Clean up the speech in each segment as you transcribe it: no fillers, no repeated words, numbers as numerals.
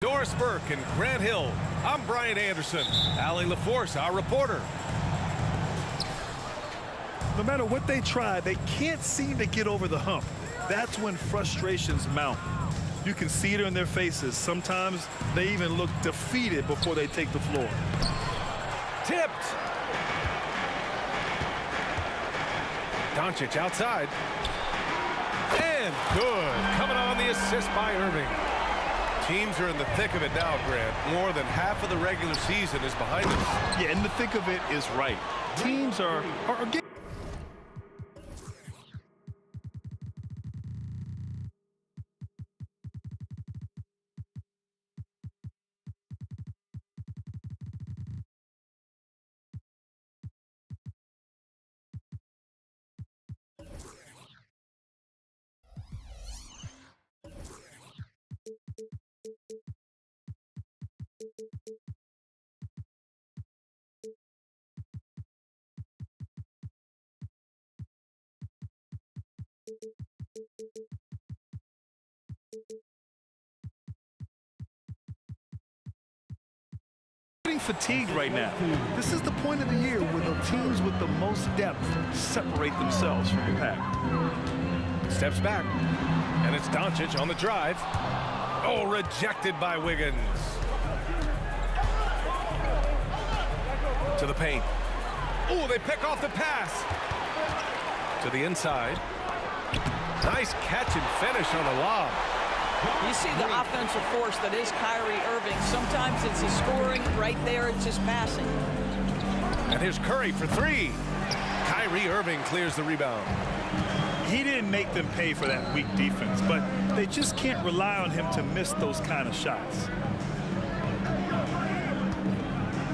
Doris Burke and Grant Hill. I'm Brian Anderson. Allie LaForce, our reporter. No matter what they try, they can't seem to get over the hump. That's when frustrations mount. You can see it in their faces. Sometimes they even look defeated before they take the floor. Tipped. Doncic outside. And good. Coming on the assist by Irving. Teams are in the thick of it now, Grant. More than half of the regular season is behind us. Yeah, in the thick of it is right. Teams are getting... fatigued right now. This is the point of the year where the teams with the most depth separate themselves from the pack. Steps back, and it's Doncic on the drive. Oh, rejected by Wiggins. To the paint. Oh, they pick off the pass. To the inside. Nice catch and finish on the lob. You see the offensive force that is Kyrie Irving. Sometimes it's his scoring. Right there, it's his passing. And here's Curry for three. Kyrie Irving clears the rebound. He didn't make them pay for that weak defense, but they just can't rely on him to miss those kind of shots.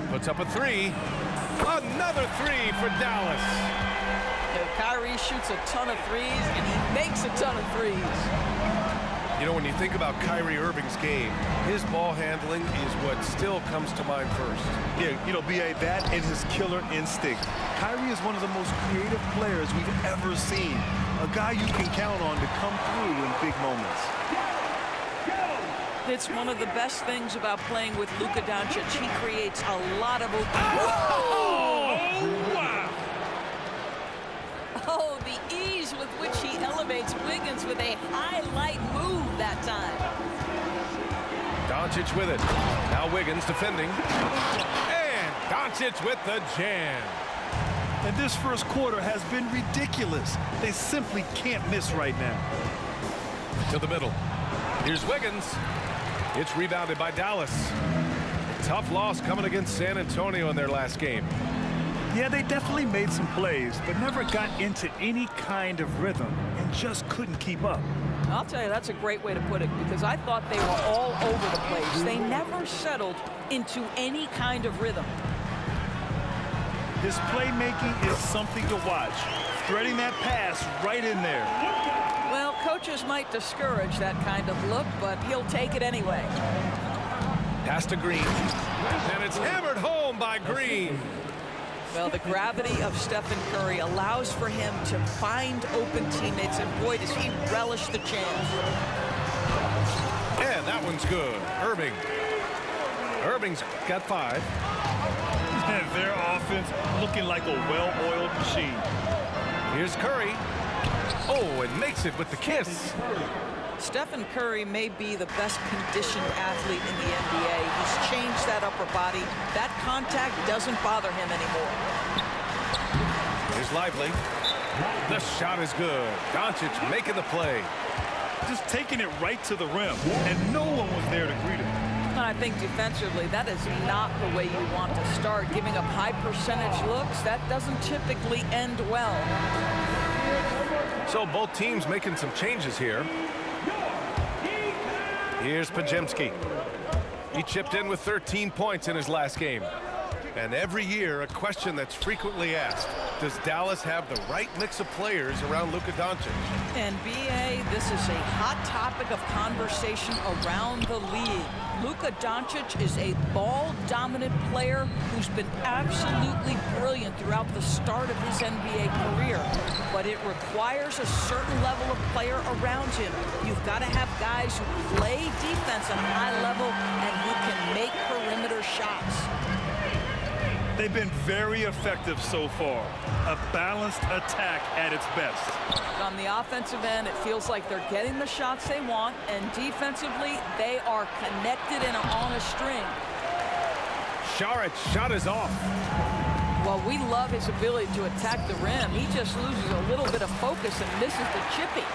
Puts up a three. Another three for Dallas. Kyrie shoots a ton of threes, and he makes a ton of threes. You know, when you think about Kyrie Irving's game, his ball handling is what still comes to mind first. Yeah, you know, B.A., that and his killer instinct. Kyrie is one of the most creative players we've ever seen. A guy you can count on to come through in big moments. It's one of the best things about playing with Luka Doncic. He creates a lot of open... Oh, wow! Oh, the ease with which he elevates Wiggins with a highlight move that time. Doncic with it. Now Wiggins defending. And Doncic with the jam. And this first quarter has been ridiculous. They simply can't miss right now. To the middle. Here's Wiggins. It's rebounded by Dallas. A tough loss coming against San Antonio in their last game. Yeah, they definitely made some plays, but never got into any kind of rhythm and just couldn't keep up. I'll tell you, that's a great way to put it, because I thought they were all over the place. They never settled into any kind of rhythm. His playmaking is something to watch. Threading that pass right in there. Well, coaches might discourage that kind of look, but he'll take it anyway. Pass to Green. And it's hammered home by Green. Well, the gravity of Stephen Curry allows for him to find open teammates, and boy, does he relish the chance. And that one's good. Irving's got 5. And their offense looking like a well-oiled machine. Here's Curry. Oh, and makes it with the kiss. Stephen Curry may be the best conditioned athlete in the NBA. He's changed that upper body. That contact doesn't bother him anymore. Here's Lively. The shot is good. Doncic making the play. Just taking it right to the rim, and no one was there to greet him. And I think defensively, that is not the way you want to start. Giving up high percentage looks, that doesn't typically end well. So both teams making some changes here. Here's Pajemski. He chipped in with 13 points in his last game. And every year, a question that's frequently asked, does Dallas have the right mix of players around Luka Doncic? And B.A., this is a hot topic of conversation around the league. Luka Doncic is a ball-dominant player who's been absolutely brilliant throughout the start of his NBA career. But it requires a certain level of player around him. You've got to have guys who play defense at a high level and who can make perimeter shots. They've been very effective so far. A balanced attack at its best. On the offensive end, it feels like they're getting the shots they want, and defensively, they are connected and on a string. Sharic's shot is off. Well, we love his ability to attack the rim. He just loses a little bit of focus and misses the chippy.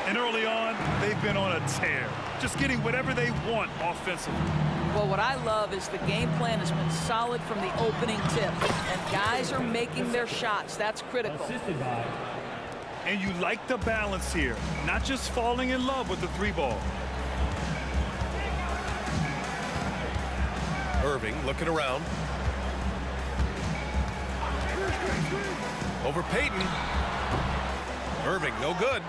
And early on, they've been on a tear, just getting whatever they want offensively. Well, what I love is the game plan has been solid from the opening tip, and guys are making their shots. That's critical. And you like the balance here, not just falling in love with the three ball. Irving looking around. Over Payton. Irving, no good.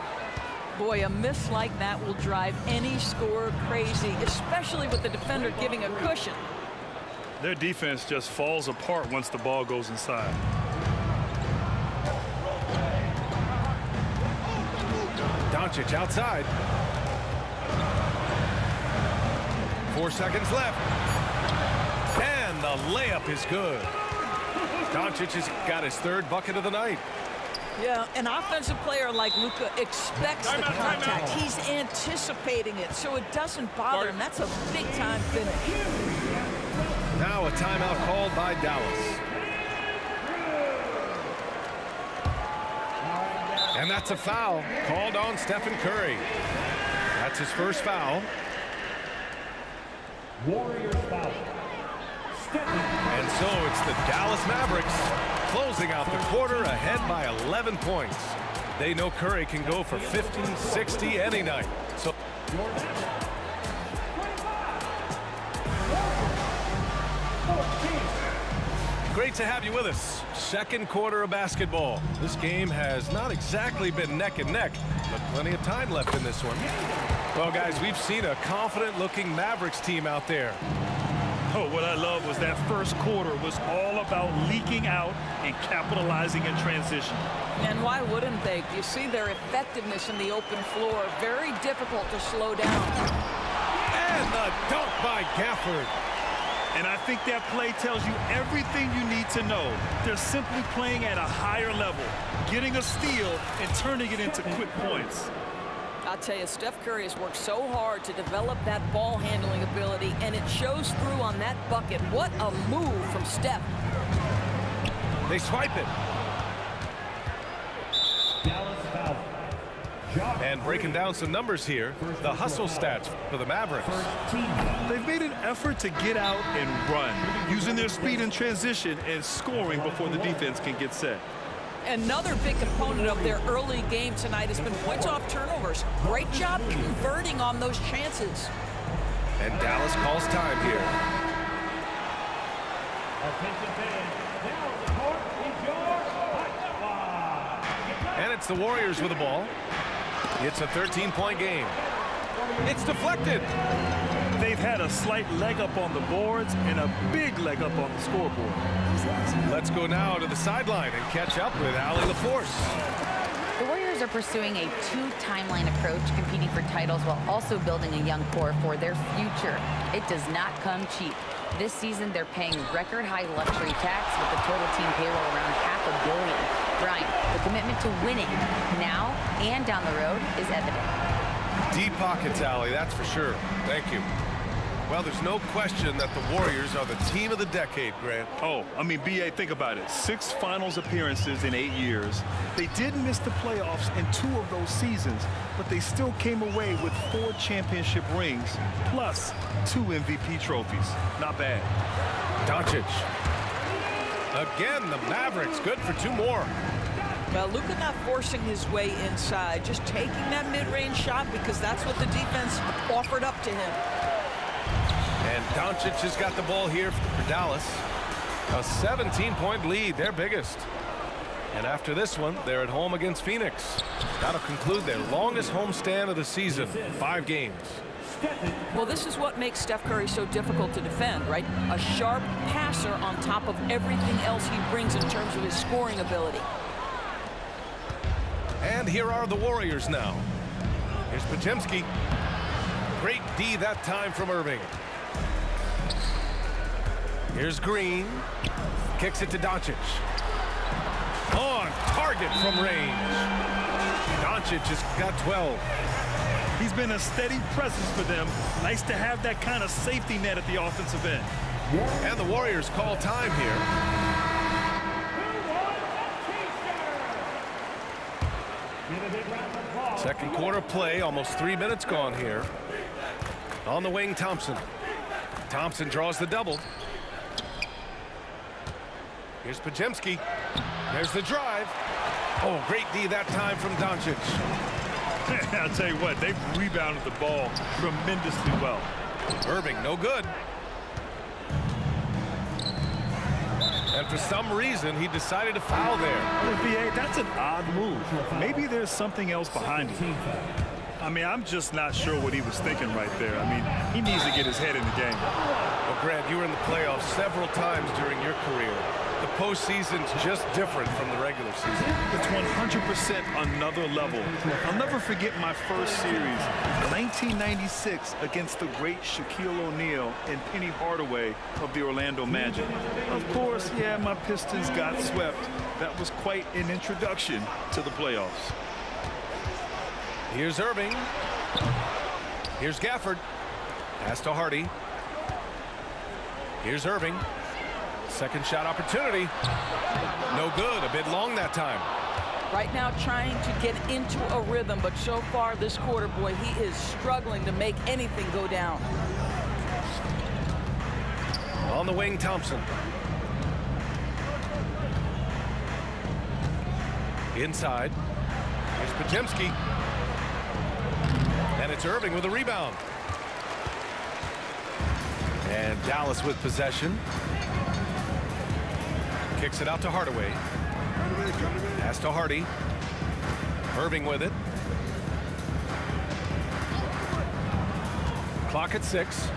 Boy, a miss like that will drive any scorer crazy, especially with the defender giving a cushion. Their defense just falls apart once the ball goes inside. Doncic outside. 4 seconds left. And the layup is good. Doncic has got his third bucket of the night. Yeah, an offensive player like Luka expects the contact. He's anticipating it, so it doesn't bother him. That's a big-time finish. Now a timeout called by Dallas. And that's a foul called on Stephen Curry. That's his first foul. Warriors foul. And so it's the Dallas Mavericks closing out the quarter ahead by 11 points. They know Curry can go for 50, 60 any night. So great to have you with us. Second quarter of basketball. This game has not exactly been neck and neck, but plenty of time left in this one. Well, guys, we've seen a confident-looking Mavericks team out there. Oh, what I love was that first quarter was all about leaking out and capitalizing in transition. And why wouldn't they? You see their effectiveness in the open floor. Very difficult to slow down. And the dunk by Gafford. And I think that play tells you everything you need to know. They're simply playing at a higher level, getting a steal and turning it into quick points. I'll tell you, Steph Curry has worked so hard to develop that ball handling ability, and it shows through on that bucket. What a move from Steph. They swipe it. Dallas foul. And breaking down some numbers here, the hustle stats for the Mavericks. They've made an effort to get out and run, using their speed in transition and scoring before the defense can get set. Another big component of their early game tonight has been points off turnovers. Great job converting on those chances. And Dallas calls time here. Attention fans. Now the court is yours. And it's the Warriors with the ball. It's a 13-point game. It's deflected. They've had a slight leg up on the boards and a big leg up on the scoreboard. Let's go now to the sideline and catch up with Allie LaForce. The Warriors are pursuing a two-timeline approach, competing for titles while also building a young core for their future. It does not come cheap. This season, they're paying record-high luxury tax with the total team payroll around $500 million. Brian, the commitment to winning now and down the road is evident. Deep pockets, Allie, that's for sure. Thank you. Well, there's no question that the Warriors are the team of the decade, Grant. Oh, I mean, B.A., think about it. 6 finals appearances in 8 years. They did miss the playoffs in 2 of those seasons, but they still came away with 4 championship rings, plus 2 MVP trophies. Not bad. Doncic. Again, the Mavericks good for 2 more. Well, Luka not forcing his way inside, just taking that mid-range shot because that's what the defense offered up to him. And Doncic has got the ball here for Dallas. A 17-point lead, their biggest. And after this one, they're at home against Phoenix. That'll conclude their longest homestand of the season, 5 games. Well, this is what makes Steph Curry so difficult to defend, right? A sharp passer on top of everything else he brings in terms of his scoring ability. And here are the Warriors now. Here's Podziemski. Great D that time from Irving. Here's Green. Kicks it to Doncic. On target from range. Doncic has got 12. He's been a steady presence for them. Nice to have that kind of safety net at the offensive end. And the Warriors call time here. Second quarter play, almost 3 minutes gone here. On the wing, Thompson. Thompson draws the double. Here's Podziemski. There's the drive. Oh, great D that time from Doncic. I'll tell you what, they've rebounded the ball tremendously well. Irving, no good. And for some reason, he decided to foul there. BA, that's an odd move. Maybe there's something else behind it. I mean, I'm just not sure what he was thinking right there. I mean, he needs to get his head in the game. Well, Grant, you were in the playoffs several times during your career. The postseason's just different from the regular season. It's 100% another level. I'll never forget my first series, 1996, against the great Shaquille O'Neal and Penny Hardaway of the Orlando Magic. Of course, yeah, my Pistons got swept. That was quite an introduction to the playoffs. Here's Irving. Here's Gafford. Pass to Hardy. Here's Irving. Second shot opportunity. No good. A bit long that time. Right now trying to get into a rhythm, but so far this quarter, boy, he is struggling to make anything go down. On the wing, Thompson. Inside. Here's Podziemski. And it's Irving with a rebound. And Dallas with possession. Kicks it out to Hardaway. Pass to Hardy. Irving with it. Clock at 6.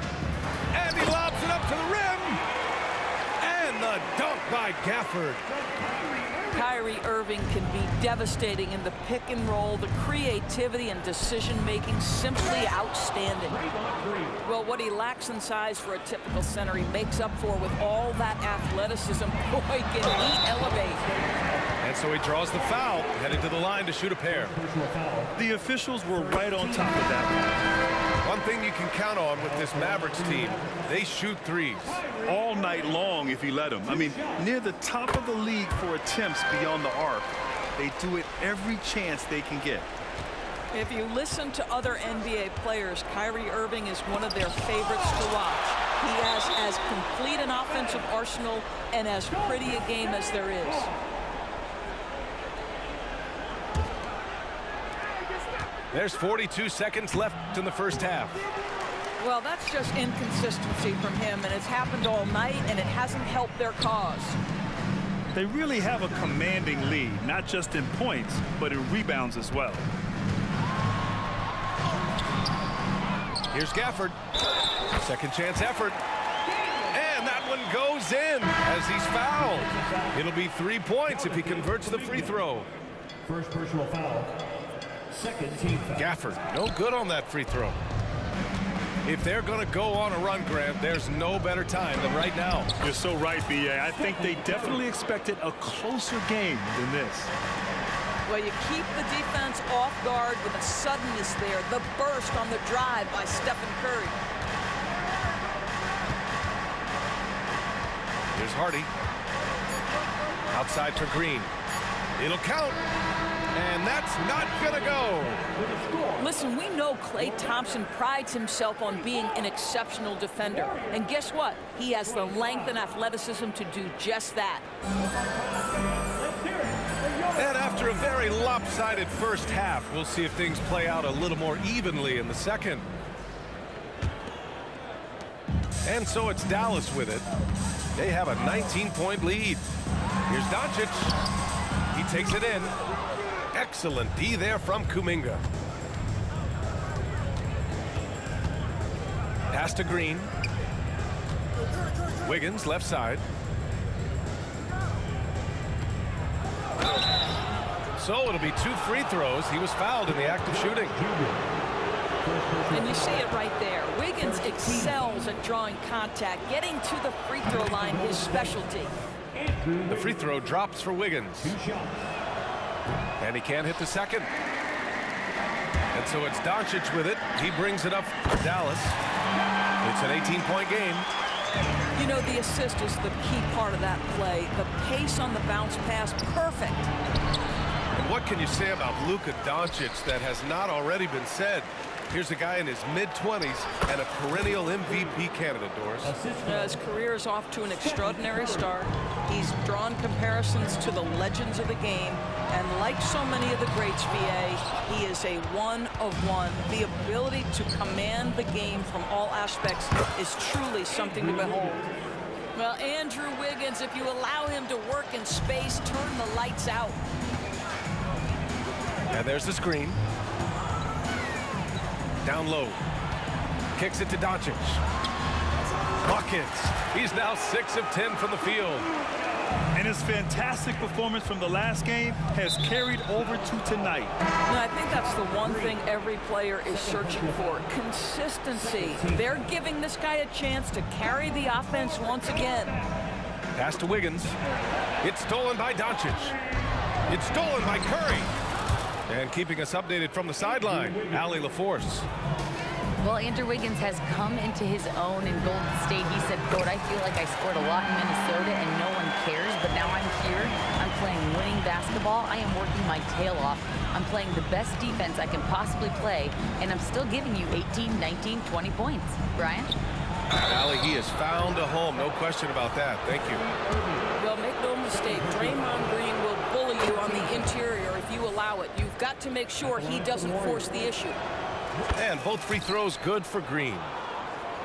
And he lobs it up to the rim. And the dunk by Gafford. Kyrie Irving can be devastating in the pick and roll. The creativity and decision-making simply outstanding. Well, what he lacks in size for a typical center, he makes up for with all that athleticism. Boy, can he elevate. And so he draws the foul, headed to the line to shoot a pair. The officials were right on top of that one. One thing you can count on with this Mavericks team, they shoot threes. All night long if he let them. I mean, near the top of the league for attempts beyond the arc. They do it every chance they can get. If you listen to other NBA players, Kyrie Irving is one of their favorites to watch. He has as complete an offensive arsenal and as pretty a game as there is. There's 42 seconds left in the first half. Well, that's just inconsistency from him, and it's happened all night, and it hasn't helped their cause. They really have a commanding lead, not just in points, but in rebounds as well. Here's Gafford. Second chance effort. And that one goes in as he's fouled. It'll be 3 points if he converts the free throw. First personal foul. Second team foul. Gafford, no good on that free throw. If they're going to go on a run, Grant, there's no better time than right now. You're so right, B.A. I think they definitely expected a closer game than this. Well, you keep the defense off guard with a suddenness there. The burst on the drive by Stephen Curry. Here's Hardy. Outside for Green. It'll count. And that's not gonna go. Listen, we know Klay Thompson prides himself on being an exceptional defender. And guess what? He has the length and athleticism to do just that. And after a very lopsided first half, we'll see if things play out a little more evenly in the second. And so it's Dallas with it. They have a 19-point lead. Here's Doncic. He takes it in. Excellent D there from Kuminga. Pass to Green. Wiggins, left side. So it'll be 2 free throws. He was fouled in the act of shooting. And you see it right there. Wiggins excels at drawing contact. Getting to the free throw line is specialty. The free throw drops for Wiggins. And he can't hit the second. And so it's Doncic with it. He brings it up for Dallas. It's an 18-point game. You know, the assist is the key part of that play. The pace on the bounce pass, perfect. And what can you say about Luka Doncic that has not already been said? Here's a guy in his mid-20s and a perennial MVP candidate, Doris. His career is off to an extraordinary start. He's drawn comparisons to the legends of the game. And like so many of the greats, VA, he is a one of one. The ability to command the game from all aspects is truly something to behold. Well, Andrew Wiggins, if you allow him to work in space, turn the lights out. And there's the screen. Down low. Kicks it to Doncic. Buckets. He's now 6 of 10 from the field. And his fantastic performance from the last game has carried over to tonight. And I think that's the one thing every player is searching for. Consistency. They're giving this guy a chance to carry the offense once again. Pass to Wiggins. It's stolen by Doncic. It's stolen by Curry. And keeping us updated from the sideline, Allie LaForce. Well, Andrew Wiggins has come into his own in Golden State. He said, quote, I feel like I scored a lot in Minnesota and no one cares, but now I'm here. I'm playing winning basketball. I am working my tail off. I'm playing the best defense I can possibly play, and I'm still giving you 18, 19, 20 points. Brian? Allie, he has found a home. No question about that. Thank you. Well, make no mistake, Draymond Green will bully you on the interior if you allow it. You've got to make sure he doesn't force the issue. And both free throws good for Green.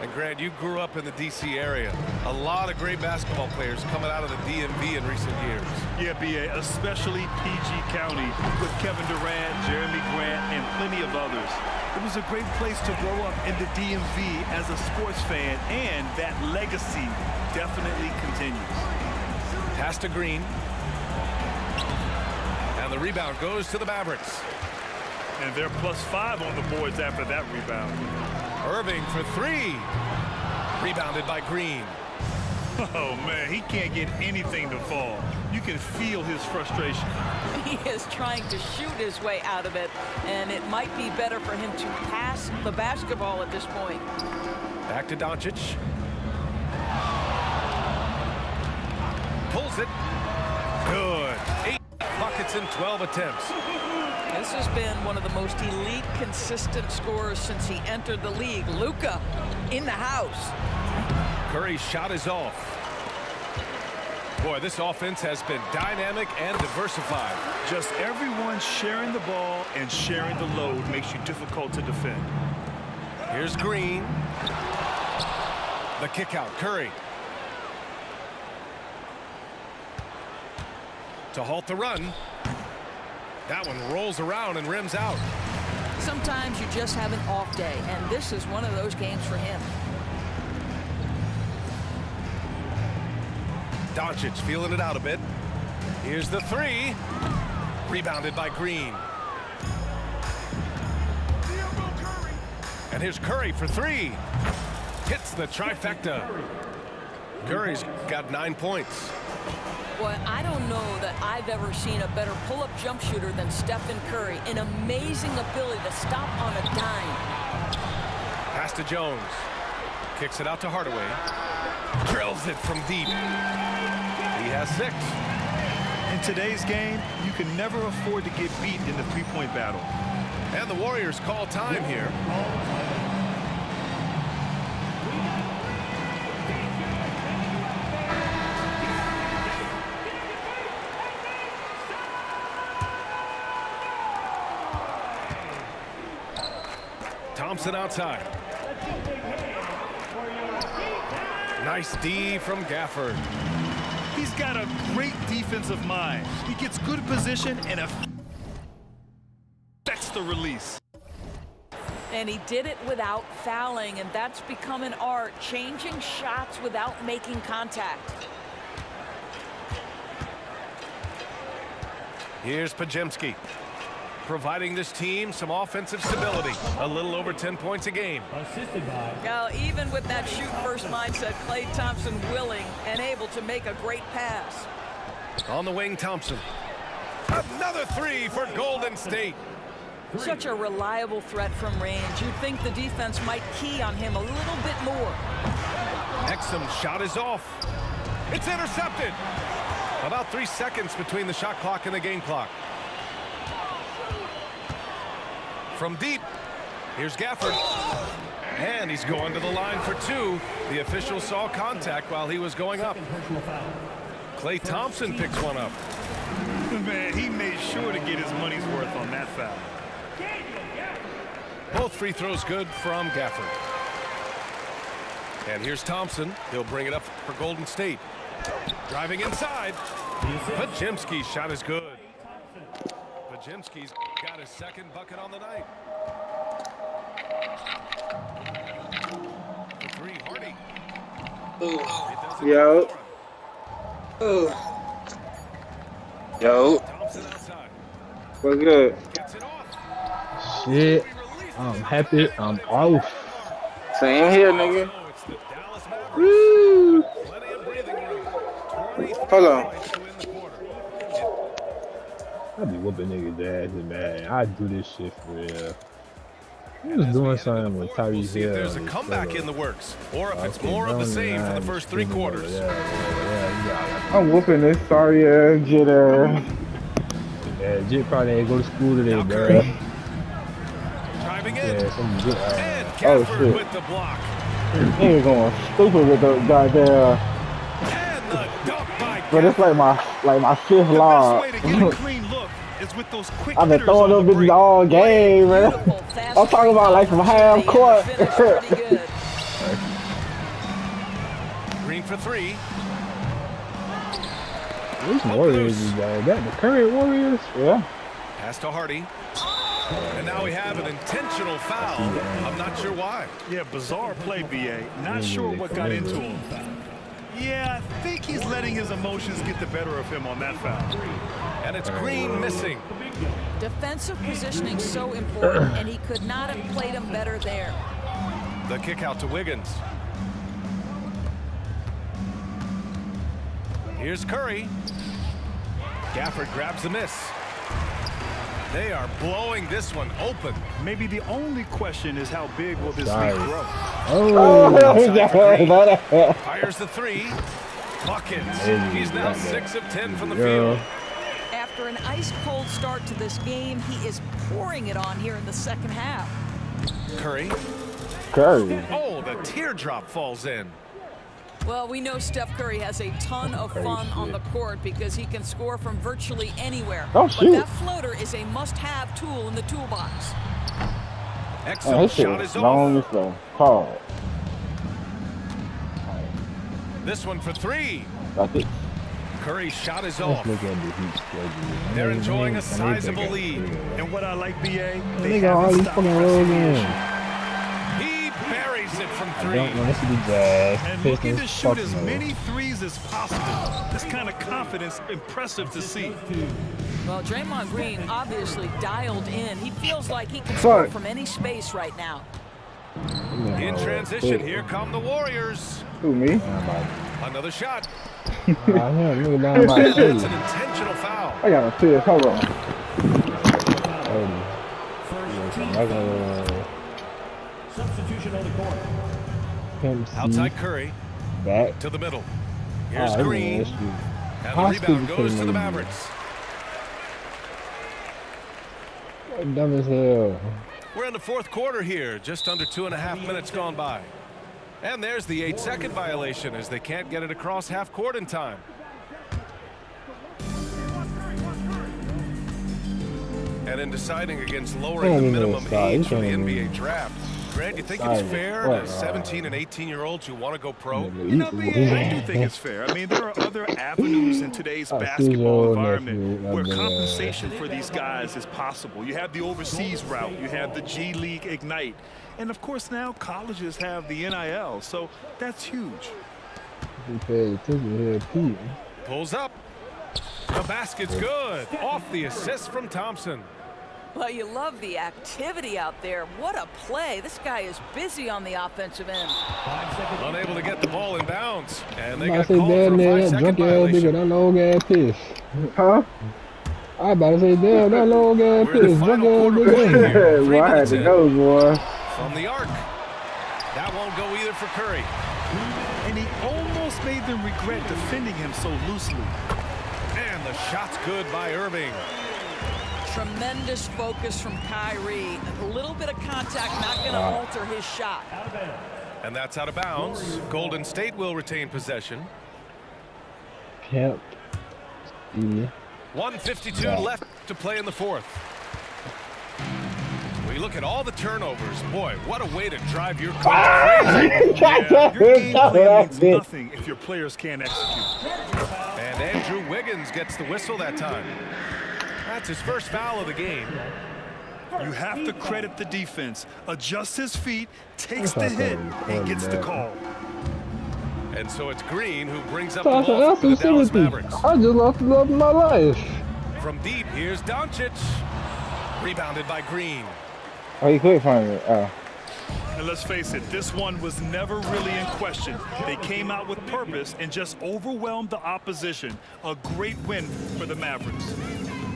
And Grant, you grew up in the D.C. area. A lot of great basketball players coming out of the DMV in recent years. Yeah, B.A., especially PG County with Kevin Durant, Jeremy Grant, and plenty of others. It was a great place to grow up in the DMV as a sports fan, and that legacy definitely continues. Pass to Green. And the rebound goes to the Mavericks. And they're +5 on the boards after that rebound. Irving for 3. Rebounded by Green. Oh, man, he can't get anything to fall. You can feel his frustration. He is trying to shoot his way out of it, and it might be better for him to pass the basketball at this point. Back to Doncic. Pulls it. Good. 8 buckets in 12 attempts. This has been one of the most elite, consistent scorers since he entered the league. Luka in the house. Curry's shot is off. Boy, this offense has been dynamic and diversified. Just everyone sharing the ball and sharing the load makes you difficult to defend. Here's Green. The kick out, Curry. To halt the run. That one rolls around and rims out. Sometimes you just have an off day, and this is one of those games for him. Doncic feeling it out a bit. Here's the 3. Rebounded by Green. And here's Curry for 3. Hits the trifecta. Curry's got 9 points. Boy, I don't know that I've ever seen a better pull-up jump shooter than Stephen Curry. An amazing ability to stop on a dime. Pass to Jones. Kicks it out to Hardaway. Drills it from deep. He has 6. In today's game, you can never afford to get beat in the three-point battle. And the Warriors call time here. Thompson outside. Nice D from Gafford. He's got a great defensive mind. He gets good position and affects the release. And he did it without fouling, and that's become an art, changing shots without making contact. Here's Pajemski, providing this team some offensive stability. A little over 10 points a game. Assisted by. Now, even with that shoot-first mindset, Klay Thompson willing and able to make a great pass. On the wing, Thompson. Another three for Golden State. Such a reliable threat from range. You'd think the defense might key on him a little bit more. Exum's shot is off. It's intercepted. About 3 seconds between the shot clock and the game clock. From deep, here's Gafford. And he's going to the line for two. The official saw contact while he was going up. Klay Thompson picks one up. Man, he made sure to get his money's worth on that foul. Both free throws good from Gafford. And here's Thompson. He'll bring it up for Golden State. Driving inside. Pajemski's shot is good. Pajemski's got his second bucket on the night. The three, Hardy. Yo. Yo. Thompson outside. What's good? Gets it off. Shit. I'm happy. I'm off. Same here, nigga. Oh, it's the Dallas Mavericks. Woo. Plenty of breathing room. 23 Hold on. points to win the quarter. I be whooping niggas' asses, man. I do this shit for real. I'm just doing something with We'll Tyrese see if Hill. there's a comeback in the works, or if it's more of the same for the first three quarters. I'm whooping this sorry ass jitter. Yeah, Jit probably ain't go to school today, Now bro. Curry. Driving in. Yeah, some good. And Oh, Gafford shit. with the block. Nigga going stupid with the goddamn. And the dunk by But it's like my fifth The log. best way to get a clean look is with those quick I've been hitters throwing on them the bitches break. all game, man. Beautiful, fast I'm talking about like from half court. Finish pretty good. Green for three. These Warriors, that the current Warriors. Yeah. Pass to Hardy. And now we have an intentional foul. I'm not sure why. Yeah, bizarre play, BA. Not sure what got into him. Yeah, I think he's letting his emotions get the better of him on that foul. And it's Green missing. Defensive positioning so important, and he could not have played him better there. The kick out to Wiggins. Here's Curry. Gafford grabs the miss. They are blowing this one open. Maybe the only question is how big will this Sorry. lead grow? Oh, yeah. Fires the three. Buckets. Hey, He's now got that. 6 of 10 from the Girl. field. After an ice-cold start to this game, he is pouring it on here in the second half. Curry. Curry. Oh, the teardrop falls in. Well, we know Steph Curry has a ton of fun on the court because he can score from virtually anywhere. Oh, but shoot. that floater is a must-have tool in the toolbox. Oh, Excellent this shit shot is is long off. as the hard. This one for three. That's it. Curry's shot is Let's off. look at the Heat schedule. They're enjoying a I think sizable they got lead. three. And what I like, BA, they They got all haven't these stopped fucking pressing road the games. issue. He buries it from I three. don't want to see the Jazz. And looking to Pistons, shoot as fuck no. many threes as possible. This kind of confidence, impressive to see. Well, Draymond Green obviously dialed in. He feels like he can score from any space right now. In transition, here come the Warriors. Who, me? Another shot. Nigga down by That's 30. an intentional foul. I got a tear. Hold on. 30. Substitution on the court. Outside Curry Back. to the middle. Here's Oh, Green. that's true. And How the rebound stupid goes can to the they be? Mavericks. Dumb as hell. We're in the fourth quarter here. Just under 2.5 minutes gone by. And there's the 8-second violation as they can't get it across half court in time. And in deciding against lowering the minimum age for the NBA draft, Grant, you think it's fair to 17 and 18-year-olds who want to go pro? You know, BA, I do think it's fair. I mean, there are other avenues in today's basketball environment where compensation for these guys is possible. You have the overseas route. You have the G League Ignite. And, of course, now colleges have the NIL, so that's huge. Pulls up. The basket's good. Off the assist from Thompson. Well, you love the activity out there. What a play. This guy is busy on the offensive end. Unable to get the ball in bounds. And they I got say, called for a damn, that 5-second drunk ass nigga, violation. that long ass piss. Huh? I about to say, damn, that long ass We're in the piss. Drunk final ass quarter play nigga. here. 3 Boy, I had minutes to in. go, boy. From the arc. That won't go either for Curry. And he almost made them regret defending him so loosely. And the shot's good by Irving. Tremendous focus from Kyrie. A little bit of contact not going to alter his shot. And that's out of bounds. Golden State will retain possession. Yep. Yeah. 1:52 left to play in the fourth. We look at all the turnovers. Boy, what a way to drive your coach crazy. Yeah, your game plan means nothing if your players can't execute. And Andrew Wiggins gets the whistle that time. That's his first foul of the game. You have to credit the defense. Adjusts his feet, takes the hit, and gets the call. And so it's Green who brings up the ball for the Dallas Mavericks. I just lost the love of my life. From deep, here's Doncic. Rebounded by Green. Oh, he quit finally. Oh. And let's face it, this one was never really in question. They came out with purpose and just overwhelmed the opposition. A great win for the Mavericks.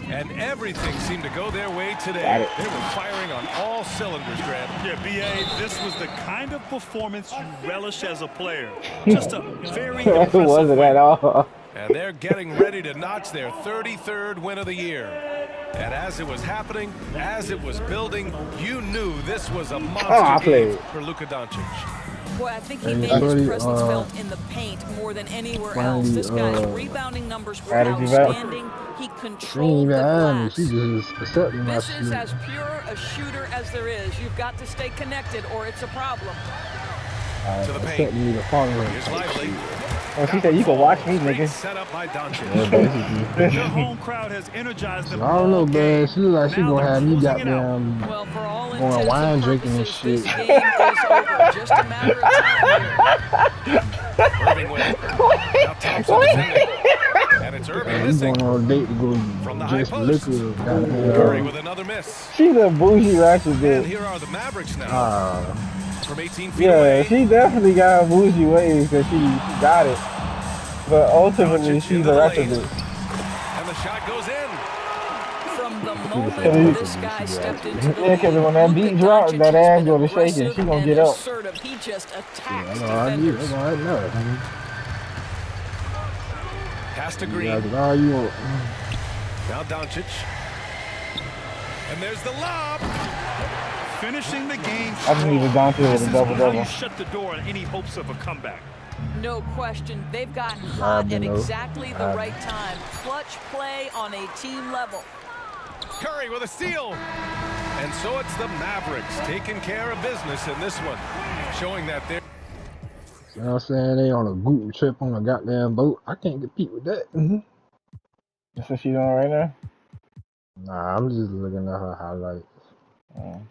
And everything seemed to go their way today. They were firing on all cylinders, Grant. Yeah, B.A., this was the kind of performance you relish as a player. Just a very It impressive wasn't win. at all. And they're getting ready to notch their 33rd win of the year. And as it was happening, as it was building, you knew this was a monster game for Luka Doncic. Boy, I think he made his presence felt in the paint more than anywhere else. This guy's rebounding numbers were outstanding. He controlled the glass. She just accepted my This is shit. as pure a shooter as there is. You've got to stay connected or it's a problem. To the paint. Here's Lively. Oh, she said, you can watch me, Great nigga. set up by Doncic. The home crowd has energized them. I don't know, all game. man. She look like she Now gonna they're have me closing it out. goddamn Well, for all going intents wine and drinking and purposes, shit. this game is over. Just a matter of time here. Irving with it. Now Thompson defending. And it's Irving I'm missing. going on a date to From the go high dress post. liquor. Curry Goddamn. with another miss. She's a bougie ratchet And bitch. here are the Mavericks now. From 18 feet Yeah, away. she definitely got bougie ways because she got it. But ultimately, Doncic she's into a the ratchet lane. bitch. And the shot goes in. From the moment this guy stepped into the Yeah, 'cause league, when that Luka beat drop, Doncic that has ass been go to shaking. aggressive She gonna and get up. assertive. He just attacks Yeah, I know. defenders. I know. Pass to Yeah, Green. that's all you want. Now Doncic. And there's the lob. Finishing the game I just need a Doncic This with a is double-double. how you shut the door on any hopes of a comeback. No question. They've gotten hot at know. exactly the right time. Clutch play on a team level. Curry with a steal. And so it's the Mavericks taking care of business in this one. Showing that they're... You know what I'm saying? They on a group trip on a goddamn boat. I can't compete with that. That's what she doing right now? Nah, I'm just looking at her highlights. Oh.